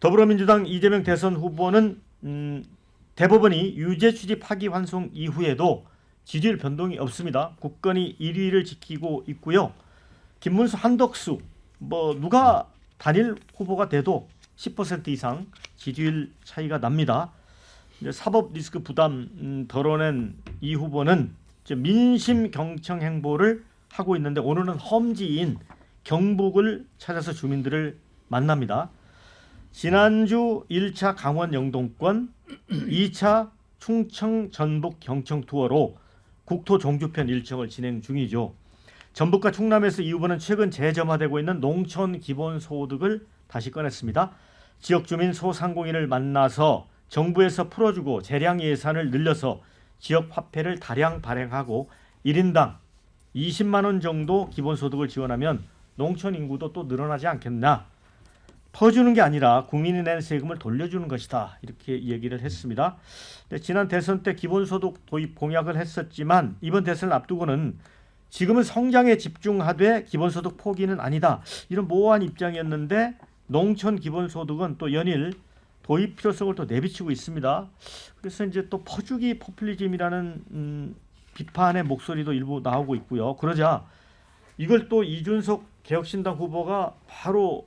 더불어민주당 이재명 대선 후보는 대법원이 유죄 취지 파기 환송 이후에도 지지율 변동이 없습니다. 굳건히 1위를 지키고 있고요. 김문수, 한덕수 누가 단일 후보가 돼도 10% 이상 지지율 차이가 납니다. 사법 리스크 부담 덜어낸 이 후보는 민심 경청 행보를 하고 있는데 오늘은 험지인 경북을 찾아서 주민들을 만납니다. 지난주 1차 강원 영동권, 2차 충청 전북 경청 투어로 국토 종주편 일정을 진행 중이죠. 전북과 충남에서 이 후보는 최근 재점화되고 있는 농촌 기본소득을 다시 꺼냈습니다. 지역 주민 소상공인을 만나서 정부에서 풀어주고 재량 예산을 늘려서 지역 화폐를 다량 발행하고 1인당 20만 원 정도 기본소득을 지원하면 농촌 인구도 또 늘어나지 않겠나. 퍼주는 게 아니라 국민이 낸 세금을 돌려주는 것이다. 이렇게 얘기를 했습니다. 지난 대선 때 기본소득 도입 공약을 했었지만 이번 대선을 앞두고는 지금은 성장에 집중하되 기본소득 포기는 아니다. 이런 모호한 입장이었는데 농촌 기본소득은 또 연일 도입 필요성을 또 내비치고 있습니다. 그래서 이제 또 퍼주기 포퓰리즘이라는 비판의 목소리도 일부 나오고 있고요. 그러자 이걸 또 이준석 개혁신당 후보가 바로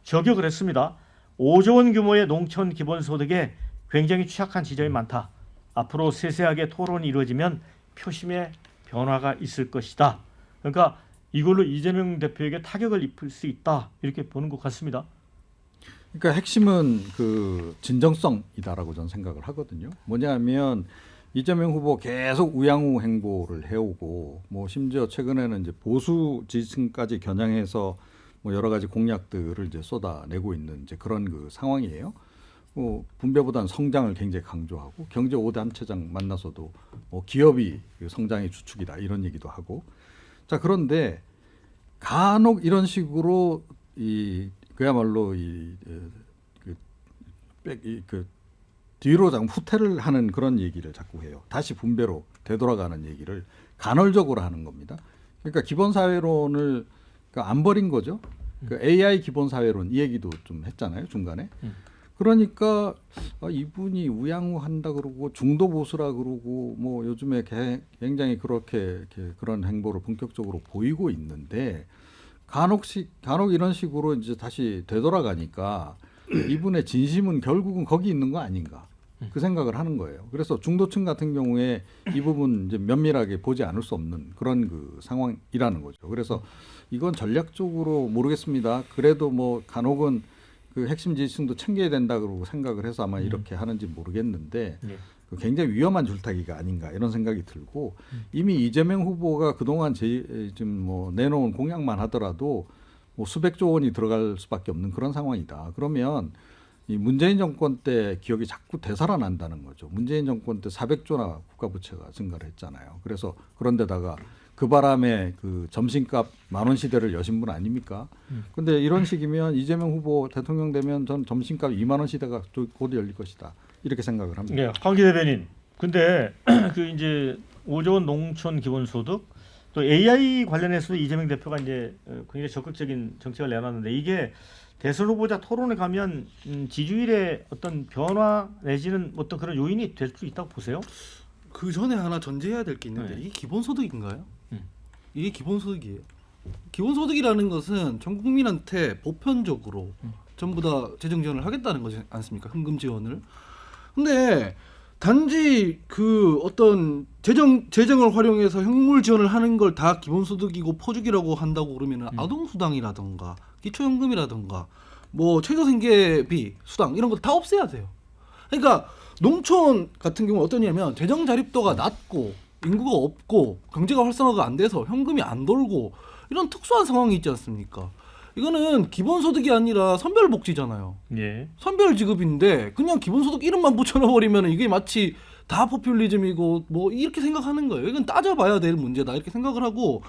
저격을 했습니다. 5조 원 규모의 농촌 기본소득에 굉장히 취약한 지점이 많다. 앞으로 세세하게 토론이 이루어지면 표심의 변화가 있을 것이다. 그러니까 이걸로 이재명 대표에게 타격을 입힐 수 있다. 이렇게 보는 것 같습니다. 그러니까 핵심은 그 진정성이다라고 저는 생각을 하거든요. 뭐냐면 이재명 후보 계속 우양우 행보를 해오고 심지어 최근에는 이제 보수 지지층까지 겨냥해서 여러 가지 공약들을 이제 쏟아내고 있는 이제 그런 그 상황이에요. 분배보다는 성장을 굉장히 강조하고 경제 5대 함체장 만나서도 기업이 성장의 주축이다 이런 얘기도 하고. 자, 그런데 간혹 이런 식으로 그야말로 뒤로 장 후퇴를 하는 그런 얘기를 자꾸 해요. 다시 분배로 되돌아가는 얘기를 간헐적으로 하는 겁니다. 그러니까 기본사회론을 안 버린 거죠. AI 기본사회론 이 얘기도 좀 했잖아요, 중간에. 그러니까 이분이 우양우한다 그러고 중도 보수라 그러고 요즘에 굉장히 그렇게 그런 행보를 본격적으로 보이고 있는데 간혹 이런 식으로 이제 다시 되돌아가니까 이분의 진심은 결국은 거기 있는 거 아닌가 그 생각을 하는 거예요. 그래서 중도층 같은 경우에 이 부분 이제 면밀하게 보지 않을 수 없는 그런 그 상황이라는 거죠. 그래서 이건 전략적으로 모르겠습니다. 그래도 간혹은 그 핵심 지지층도 챙겨야 된다 그러고 생각을 해서 아마 이렇게 하는지 모르겠는데 굉장히 위험한 줄타기가 아닌가 이런 생각이 들고 이미 이재명 후보가 그동안 지금 내놓은 공약만 하더라도 수백조 원이 들어갈 수밖에 없는 그런 상황이다. 그러면 이 문재인 정권 때 기억이 자꾸 되살아난다는 거죠. 문재인 정권 때 400조나 국가부채가 증가를 했잖아요. 그래서 그런데다가 그 바람에 그 점심값 10,000원 시대를 여신 분 아닙니까? 근데 이런 식이면 이재명 후보 대통령 되면 전 점심값 20,000원 시대가 곧 열릴 것이다. 이렇게 생각을 합니다. 네, 황기 대변인. 근데 그 이제 5조 원 농촌 기본소득 또 AI 관련해서도 이재명 대표가 이제 굉장히 적극적인 정책을 내놨는데 이게 대선 후보자 토론에 가면 지지율의 어떤 변화 내지는 어떤 그런 요인이 될 수 있다고 보세요? 그 전에 하나 전제해야 될 게 있는데 이게 기본소득인가요? 이게 기본소득이에요. 기본소득이라는 것은 전 국민한테 보편적으로 전부 다 재정 지원을 하겠다는 거지 않습니까? 현금 지원을. 근데 단지 그 어떤 재정을 활용해서 현물 지원을 하는 걸 다 기본소득이고 포주기라고 한다고 그러면은 아동수당이라든가 기초연금이라든가 최저생계비 수당 이런 거 다 없애야 돼요. 그러니까 농촌 같은 경우 어떠냐면 재정 자립도가 낮고 인구가 없고 경제가 활성화가 안 돼서 현금이 안 돌고 이런 특수한 상황이 있지 않습니까? 이거는 기본소득이 아니라 선별복지잖아요. 예. 선별지급인데 그냥 기본소득 이름만 붙여넣어버리면 이게 마치 다 포퓰리즘이고 이렇게 생각하는 거예요. 이건 따져봐야 될 문제다 이렇게 생각을 하고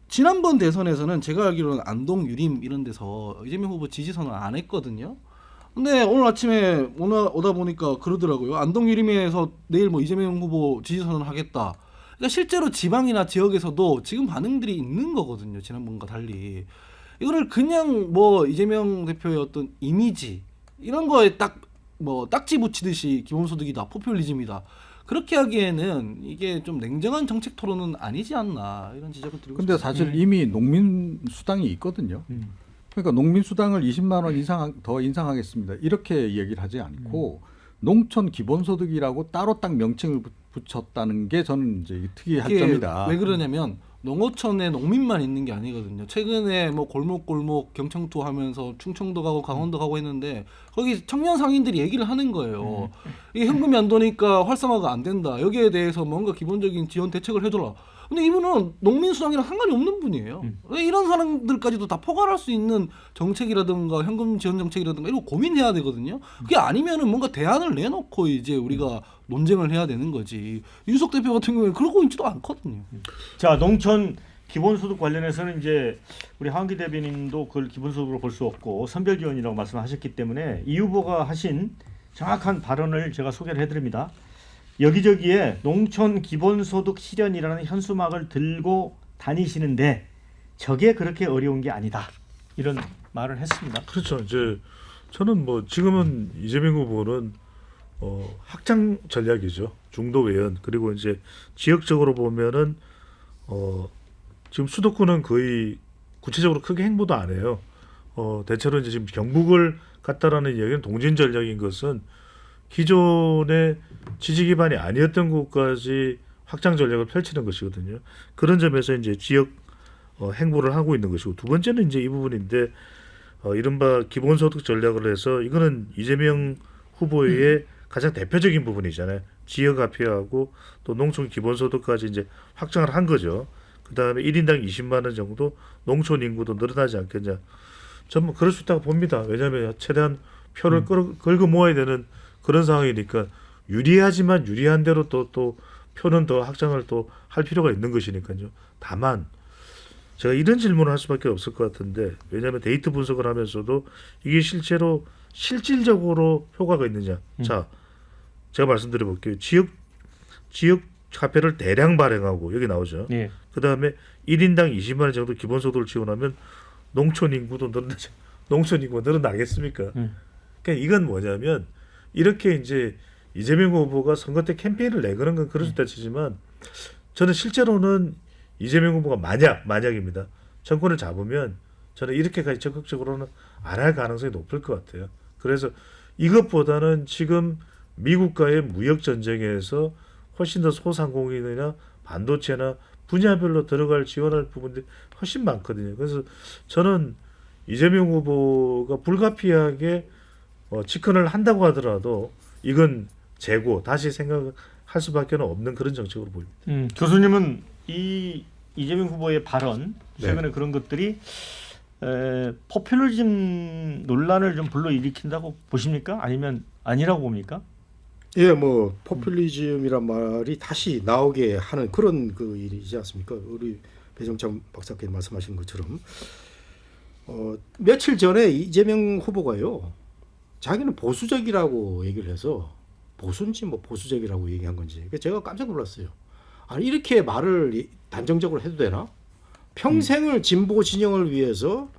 지난번 대선에서는 제가 알기로는 안동, 유림 이런 데서 이재명 후보 지지선을 안 했거든요. 근데 오늘 아침에 오다 보니까 그러더라고요. 안동, 유림에서 내일 이재명 후보 지지선을 하겠다. 그러니까 실제로 지방이나 지역에서도 지금 반응들이 있는 거거든요. 지난번과 달리. 이거를 그냥 뭐 이재명 대표의 어떤 이미지 이런 거에 딱 뭐 딱지 붙이듯이 기본소득이다, 포퓰리즘이다. 그렇게 하기에는 이게 좀 냉정한 정책 토론은 아니지 않나 이런 지적을 드리고 근데 싶습니다. 사실 이미 농민 수당이 있거든요. 그러니까 농민 수당을 20만 원 이상 더 인상하겠습니다. 이렇게 얘기를 하지 않고 농촌 기본소득이라고 따로 딱 명칭을 붙였다는 게 저는 이제 특이할 이게 점이다. 왜 그러냐면 농어촌에 농민만 있는 게 아니거든요. 최근에 뭐 골목골목 경청투 하면서 충청도 가고 강원도 가고 했는데 거기 청년 상인들이 얘기를 하는 거예요. 이게 현금이 안 도니까 활성화가 안 된다. 여기에 대해서 뭔가 기본적인 지원 대책을 해줘라. 근데 이분은 농민 수당이랑 상관이 없는 분이에요. 왜 이런 사람들까지도 다 포괄할 수 있는 정책이라든가 현금 지원 정책이라든가 이런 거 고민해야 되거든요. 그게 아니면은 뭔가 대안을 내놓고 이제 우리가 논쟁을 해야 되는 거지. 윤석 대표 같은 경우에 그러고 있지도 않거든요. 자, 농촌 기본소득 관련해서는 이제 우리 하은기 대변인도 그걸 기본소득으로 볼 수 없고 선별지원이라고 말씀하셨기 때문에 이 후보가 하신 정확한 발언을 제가 소개를 해드립니다. 여기저기에 농촌 기본소득 실현이라는 현수막을 들고 다니시는데 저게 그렇게 어려운 게 아니다. 이런 말을 했습니다. 그렇죠. 이제 저는 뭐 지금은 이재명 후보는 확장 전략이죠. 중도 외연 그리고 이제 지역적으로 보면은 지금 수도권은 거의 구체적으로 크게 행보도 안 해요. 대체로 이제 지금 경북을 갔다라는 이야기는 동진 전략인 것은 기존의 지지 기반이 아니었던 곳까지 확장 전략을 펼치는 것이거든요. 그런 점에서 이제 지역 행보를 하고 있는 것이고 두 번째는 이제 이 부분인데 이른바 기본소득 전략을 해서 이거는 이재명 후보의 가장 대표적인 부분이잖아요. 지역 화폐하고 또 농촌 기본소득까지 이제 확장을 한 거죠. 그 다음에 1인당 20만 원 정도 농촌 인구도 늘어나지 않겠냐. 저는 그럴 수 있다고 봅니다. 왜냐하면 최대한 표를 긁어 모아야 되는 그런 상황이니까 유리하지만 유리한 대로 또 표는 더 확장을 또 할 필요가 있는 것이니까요. 다만 제가 이런 질문을 할 수밖에 없을 것 같은데 왜냐하면 데이터 분석을 하면서도 이게 실제로 실질적으로 효과가 있느냐. 자, 제가 말씀드려 볼게요. 지역 화폐를 대량 발행하고 여기 나오죠. 예. 그 다음에 1인당 20만 원 정도 기본소득을 지원하면 농촌 인구도 늘어나겠습니까? 그러니까 이건 뭐냐면 이렇게 이제 이재명 후보가 선거 때 캠페인을 내거는 건 그럴 수 있다 치지만 저는 실제로는 이재명 후보가 만약입니다. 정권을 잡으면 저는 이렇게까지 적극적으로는 안 할 가능성이 높을 것 같아요. 그래서 이것보다는 지금 미국과의 무역 전쟁에서 훨씬 더 소상공인이나 반도체나 분야별로 들어갈 지원할 부분들이 훨씬 많거든요. 그래서 저는 이재명 후보가 불가피하게 집권을 한다고 하더라도 이건 재고 다시 생각할 수밖에 없는 그런 정책으로 보입니다. 교수님은 이 이재명 후보의 발언 최근에 그런 것들이 포퓰리즘 논란을 좀 불러일으킨다고 보십니까? 아니면 아니라고 봅니까? 예, 뭐 포퓰리즘이란 말이 다시 나오게 하는 그런 그 일이지 않습니까? 우리 배정찬 박사께서 말씀하신 것처럼 며칠 전에 이재명 후보가요, 자기는 보수적이라고 얘기를 해서 보수인지 뭐 보수적이라고 얘기한 건지 제가 깜짝 놀랐어요. 아니 이렇게 말을 단정적으로 해도 되나? 평생을 진보 진영을 위해서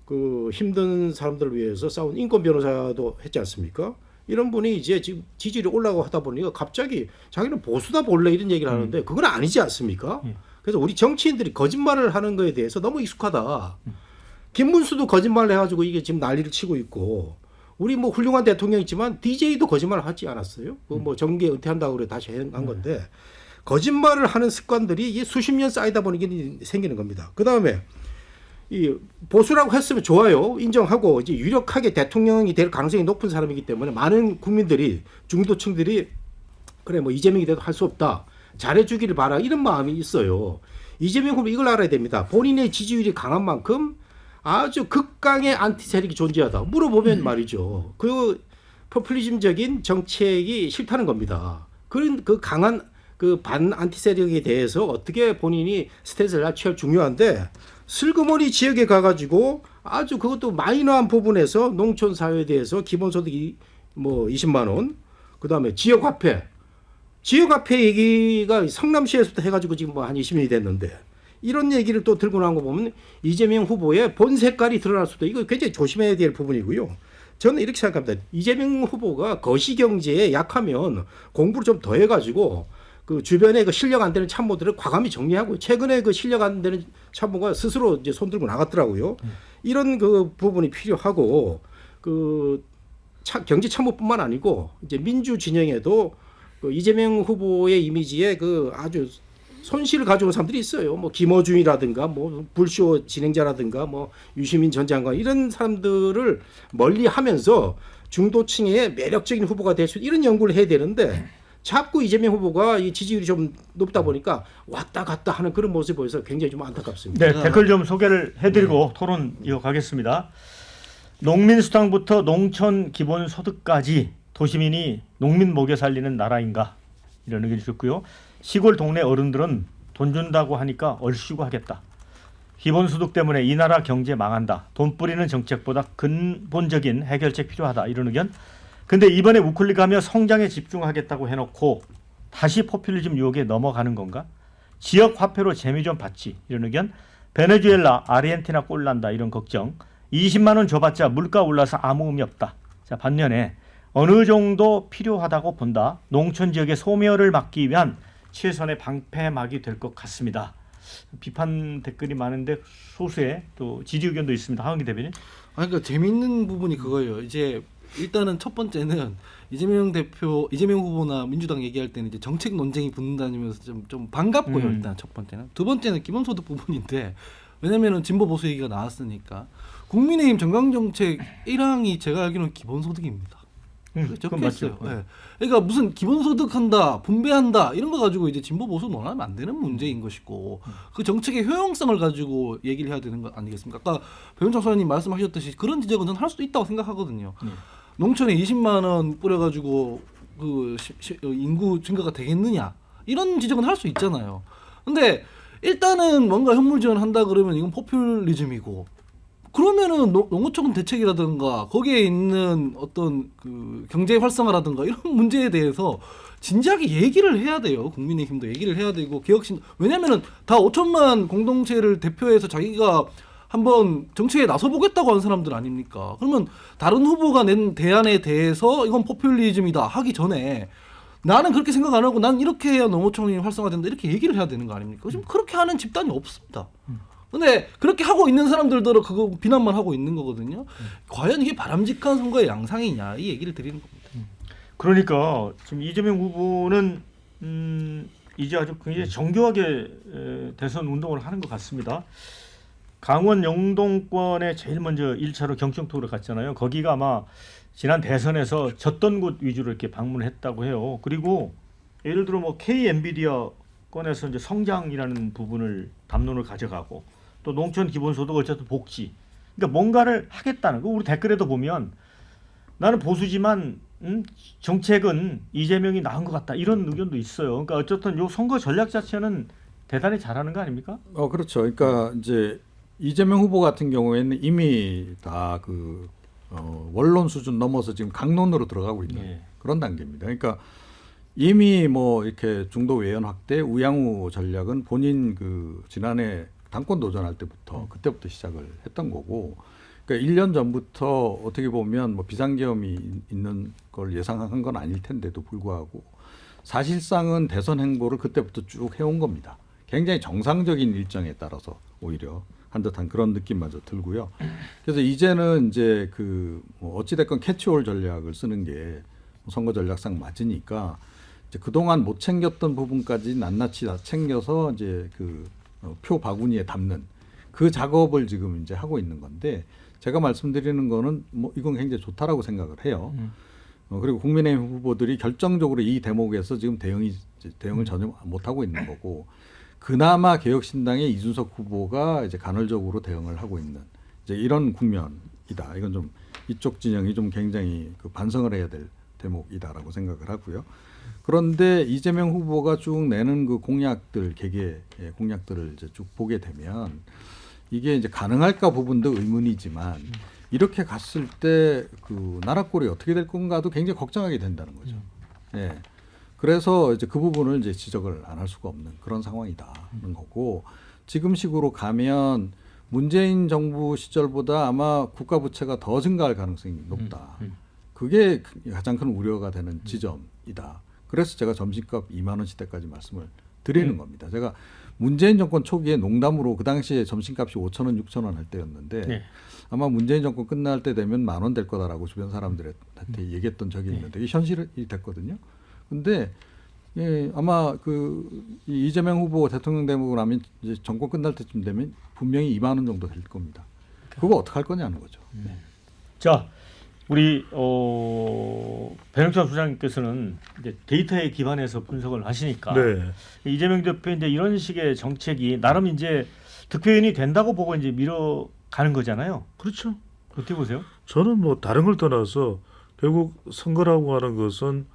그 힘든 사람들을 위해서 싸운 인권 변호사도 했지 않습니까? 이런 분이 이제 지금 지지율이 올라가고 하다 보니까 갑자기 자기는 보수다 본래 이런 얘기를 하는데 그건 아니지 않습니까? 그래서 우리 정치인들이 거짓말을 하는 거에 대해서 너무 익숙하다. 김문수도 거짓말을 해가지고 이게 지금 난리를 치고 있고 우리 뭐 훌륭한 대통령 있지만 DJ도 거짓말을 하지 않았어요? 그 뭐 정계 은퇴한다고 그래 다시 한 건데 거짓말을 하는 습관들이 이게 수십 년 쌓이다 보니 이게 생기는 겁니다. 그 다음에 이 보수라고 했으면 좋아요. 인정하고 이제 유력하게 대통령이 될 가능성이 높은 사람이기 때문에 많은 국민들이 중도층들이 그래 뭐 이재명이 돼도 할 수 없다. 잘해주기를 바라 이런 마음이 있어요. 이재명 후보 이걸 알아야 됩니다. 본인의 지지율이 강한 만큼 아주 극강의 안티 세력이 존재하다. 물어보면 말이죠. 그 포퓰리즘적인 정책이 싫다는 겁니다. 그런 그 강한 그 반 안티 세력에 대해서 어떻게 본인이 스탠스를 취할 중요한데 슬그머니 지역에 가가지고 아주 그것도 마이너한 부분에서 농촌 사회에 대해서 기본소득이 뭐 20만 원, 그 다음에 지역화폐 얘기가 성남시에서부터 해가지고 지금 뭐 한 20년이 됐는데 이런 얘기를 또 들고 나온 거 보면 이재명 후보의 본 색깔이 드러날 수도 이거 굉장히 조심해야 될 부분이고요. 저는 이렇게 생각합니다. 이재명 후보가 거시경제에 약하면 공부를 좀 더 해가지고 그 주변에 그 실력 안 되는 참모들을 과감히 정리하고 최근에 그 실력 안 되는 참모가 스스로 이제 손 들고 나갔더라고요. 이런 그 부분이 필요하고 그 경제 참모뿐만 아니고 이제 민주 진영에도 그 이재명 후보의 이미지에 그 아주 손실을 가져온 사람들이 있어요. 뭐 김어준이라든가 뭐 불쇼 진행자라든가 뭐 유시민 전 장관 이런 사람들을 멀리하면서 중도층의 매력적인 후보가 될 수 이런 연구를 해야 되는데 자꾸 이재명 후보가 이 지지율이 좀 높다 보니까 왔다 갔다 하는 그런 모습을 보여서 굉장히 좀 안타깝습니다. 네, 댓글 좀 소개를 해드리고 토론 이어가겠습니다. 농민수당부터 농촌 기본소득까지 도시민이 농민 먹여 살리는 나라인가 이런 의견 주셨고요. 시골 동네 어른들은 돈 준다고 하니까 얼씨구 하겠다. 기본소득 때문에 이 나라 경제 망한다. 돈 뿌리는 정책보다 근본적인 해결책 필요하다. 이런 의견. 근데 이번에 우클릭하며 성장에 집중하겠다고 해놓고 다시 포퓰리즘 유혹에 넘어가는 건가? 지역 화폐로 재미 좀 받지. 이런 의견. 베네수엘라, 아르헨티나 꼴 난다. 이런 걱정. 20만 원 줘봤자 물가 올라서 아무 의미 없다. 자, 반면에 어느 정도 필요하다고 본다. 농촌 지역의 소멸을 막기 위한 최선의 방패막이 될 것 같습니다. 비판 댓글이 많은데 소수의 또 지지 의견도 있습니다. 하은기 대변인. 그러니까 재밌는 부분이 그거예요. 이제 일단은 첫 번째는 이재명 후보나 민주당 얘기할 때는 이제 정책 논쟁이 붙는다면서 좀 반갑고요. 일단 첫 번째는. 두 번째는 기본소득 부분인데 왜냐면은 진보 보수 얘기가 나왔으니까 국민의힘 정강정책 1항이 제가 알기로는 기본소득입니다. 적혀 있어요. 네. 그러니까 무슨 기본소득 한다, 분배한다 이런 거 가지고 이제 진보 보수 논하면 안 되는 문제인 것이고 그 정책의 효용성을 가지고 얘기를 해야 되는 거 아니겠습니까? 아까 배윤창 소장님 말씀하셨듯이 그런 지적은 저는 할 수도 있다고 생각하거든요. 농촌에 20만 원 뿌려가지고 그 인구 증가가 되겠느냐 이런 지적은 할 수 있잖아요. 근데 일단은 뭔가 현물 지원한다 그러면 이건 포퓰리즘이고. 그러면은 농어촌 대책이라든가 거기에 있는 어떤 그 경제 활성화라든가 이런 문제에 대해서 진지하게 얘기를 해야 돼요. 국민의힘도 얘기를 해야 되고 개혁신 왜냐면은 다 5천만 공동체를 대표해서 자기가 한번 정치에 나서 보겠다고 하는 사람들 아닙니까? 그러면 다른 후보가 낸 대안에 대해서 이건 포퓰리즘이다 하기 전에 나는 그렇게 생각 안 하고 난 이렇게 해야 농어촌이 활성화된다 이렇게 얘기를 해야 되는 거 아닙니까? 지금 그렇게 하는 집단이 없습니다. 근데 그렇게 하고 있는 사람들도 그거 비난만 하고 있는 거거든요. 과연 이게 바람직한 선거의 양상이냐 이 얘기를 드리는 겁니다. 그러니까 지금 이재명 후보는 이제 아주 굉장히 정교하게 대선 운동을 하는 것 같습니다. 강원 영동권에 제일 먼저 1차로 경청 투어를 갔잖아요. 거기가 아마 지난 대선에서 졌던 곳 위주로 이렇게 방문했다고 해요. 그리고 예를 들어 뭐 K 엔비디아 건에서 이제 성장이라는 부분을 담론을 가져가고 또 농촌 기본소득 어쨌든 복지. 그러니까 뭔가를 하겠다는 거. 우리 댓글에도 보면 나는 보수지만 정책은 이재명이 나은 것 같다 이런 의견도 있어요. 그러니까 어쨌든 요 선거 전략 자체는 대단히 잘하는 거 아닙니까? 그렇죠. 그러니까 이제 이재명 후보 같은 경우에는 이미 다 그 원론 수준 넘어서 지금 강론으로 들어가고 있는 그런 단계입니다. 그러니까 이미 뭐 이렇게 중도 외연 확대, 우양우 전략은 본인 그 지난해 당권 도전할 때부터 그때부터 시작을 했던 거고, 그러니까 1년 전부터 어떻게 보면 뭐 비상계엄이 있는 걸 예상한 건 아닐 텐데도 불구하고 사실상은 대선 행보를 그때부터 쭉 해온 겁니다. 굉장히 정상적인 일정에 따라서 오히려 한 듯한 그런 느낌마저 들고요. 그래서 이제는 이제 그 뭐 어찌됐건 캐치홀 전략을 쓰는 게 선거 전략상 맞으니까 이제 그동안 못 챙겼던 부분까지 낱낱이 다 챙겨서 이제 그 표 바구니에 담는 그 작업을 지금 이제 하고 있는 건데 제가 말씀드리는 거는 뭐 이건 굉장히 좋다라고 생각을 해요. 그리고 국민의힘 후보들이 결정적으로 이 대목에서 지금 대응을 전혀 못 하고 있는 거고 그나마 개혁신당의 이준석 후보가 이제 간헐적으로 대응을 하고 있는 이제 이런 국면이다. 이건 좀 이쪽 진영이 좀 굉장히 그 반성을 해야 될 대목이다라고 생각을 하고요. 그런데 이재명 후보가 쭉 내는 그 공약들 개개 공약들을 이제 쭉 보게 되면 이게 이제 가능할까 부분도 의문이지만 이렇게 갔을 때 그 나라 꼴이 어떻게 될 건가도 굉장히 걱정하게 된다는 거죠. 예. 그래서 이제 그 부분을 이제 지적을 안 할 수가 없는 그런 상황이다는 거고 지금식으로 가면 문재인 정부 시절보다 아마 국가 부채가 더 증가할 가능성이 높다. 그게 가장 큰 우려가 되는 지점이다. 그래서 제가 점심값 2만 원 시대까지 말씀을 드리는 겁니다. 제가 문재인 정권 초기에 농담으로 그 당시에 점심값이 5천 원, 6천 원 할 때였는데 네. 아마 문재인 정권 끝날 때 되면 10,000원 될 거다라고 주변 사람들한테 얘기했던 적이 있는데 이게 현실이 됐거든요. 근데 예, 아마 이 이재명 후보 대통령 되고 나면 이제 정권 끝날 때쯤 되면 분명히 2만 원 정도 될 겁니다. 그거 어떻게 할 거냐는 거죠. 자, 우리 배영찬 소장님께서는 이제 데이터에 기반해서 분석을 하시니까 네. 이재명 대표 이제 이런 식의 정책이 나름 이제 득표인이 된다고 보고 이제 밀어가는 거잖아요. 그렇죠. 어떻게 보세요? 저는 뭐 다른 걸 떠나서 결국 선거라고 하는 것은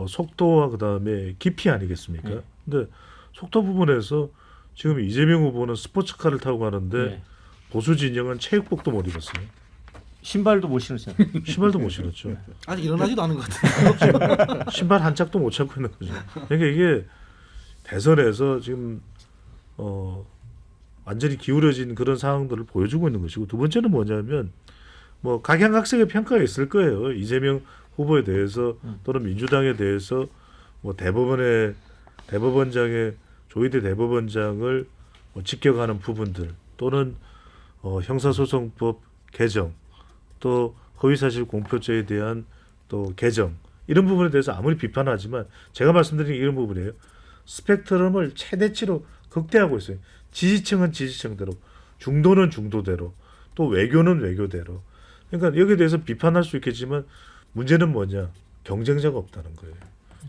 속도와 그다음에 깊이 아니겠습니까? 네. 근데 속도 부분에서 지금 이재명 후보는 스포츠카를 타고 가는데 네. 보수 진영은 체육복도 못 입었어요. 신발도 못 신었잖아요. 신발도 못 신었죠. 아직 일어나지도 않은 것 같아요. 신발 한 짝도 못 찾고 있는 거죠. 그러니까 이게 대선에서 지금 완전히 기울어진 그런 상황들을 보여주고 있는 것이고, 두 번째는 뭐냐면 뭐 각양각색의 평가가 있을 거예요. 이재명 후보에 대해서 또는 민주당에 대해서 뭐 대법원장의 조희대 대법원장을 직격하는 부분들 또는 형사소송법 개정 또 허위사실 공표죄에 대한 또 개정 이런 부분에 대해서 아무리 비판하지만 제가 말씀드린 이런 부분이에요. 스펙트럼을 최대치로 극대화하고 있어요. 지지층은 지지층대로, 중도는 중도대로, 또 외교는 외교대로. 그러니까 여기에 대해서 비판할 수 있겠지만 문제는 뭐냐? 경쟁자가 없다는 거예요.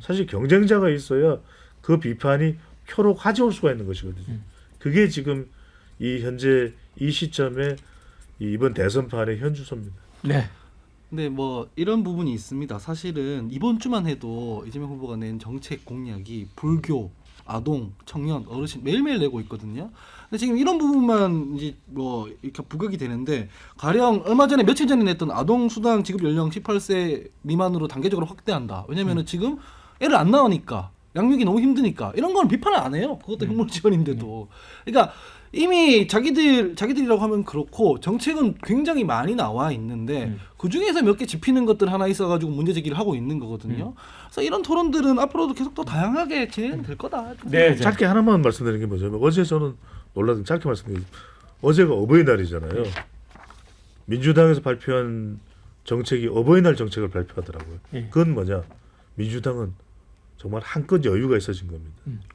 사실 경쟁자가 있어야 그 비판이 표로 가져올 수가 있는 것이거든요. 그게 지금 이 현재 이 시점에 이번 대선판의 현주소입니다. 네. 근데 뭐 이런 부분이 있습니다. 사실은 이번 주만 해도 이재명 후보가 낸 정책 공약이 불교, 아동, 청년, 어르신 매일매일 내고 있거든요. 근데 지금 이런 부분만 이제 뭐 이렇게 부각이 되는데 가령 얼마 전에 며칠 전에 냈던 아동 수당 지급 연령 18세 미만으로 단계적으로 확대한다. 왜냐면은 지금 애를 안 낳으니까 양육이 너무 힘드니까 이런 건 비판을 안 해요. 그것도 흉물 지원인데도. 그러니까 이미 자기들이라고 하면 그렇고 정책은 굉장히 많이 나와 있는데 그 중에서 몇 개 짚히는 것들 하나 있어가지고 문제 제기를 하고 있는 거거든요. 그래서 이런 토론들은 앞으로도 계속 또 다양하게 진행될 거다. 네. 짧게 하나만 말씀드리는 게 뭐냐면 어제 저는 놀라던 짧게 말씀드리면 어제가 어버이날이잖아요. 민주당에서 발표한 정책이 어버이날 정책을 발표하더라고요. 예. 그건 뭐냐? 민주당은 정말 한껏 여유가 있어진 겁니다.